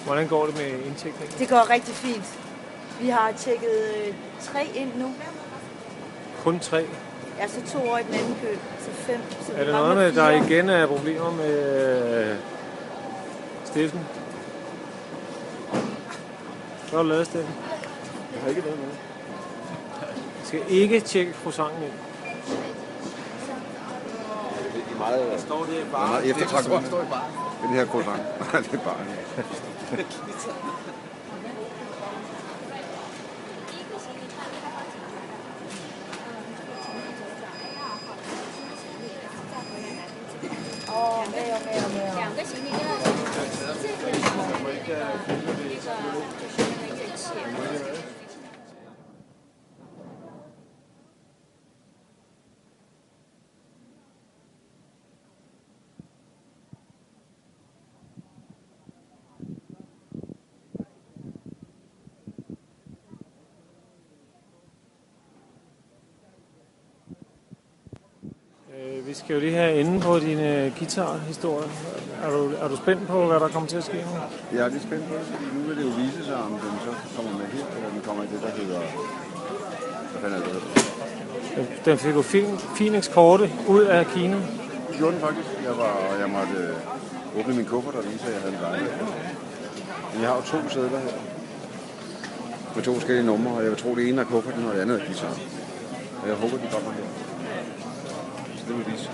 Hvordan går det med indtægningen? Det går rigtig fint. Vi har tjekket 3 ind nu. Kun 3? Ja, så 2 år i den anden kø, så 5. Så er det noget med, der igen er problemer med stiften? Så er du lavet stiften. Jeg har ikke lavet noget. Jeg skal ikke tjekke croissanten ind. Det er meget... Der står det bare. Meget eftertragtet. Den her croissant. Det er bare... Vi skal jo lige have inde på din guitarhistorie. Er du spændt på, hvad der kommer til at ske nu? Jeg er lidt spændt på det, fordi nu vil det jo vise sig, om den så kommer med her, eller den kommer i det, der hedder... Hvad fanden er det, der hedder? Den fik jo fin eskorte ud af Kina. Det gjorde den faktisk. Jeg måtte åbne min kuffert og vise, at jeg havde en vej. Men jeg har jo 2 sædler her. Med 2 forskellige numre, og jeg vil tro, det ene er kufferten, og det andet er guitar. Og jeg håber, de kommer her. Så det vil vise.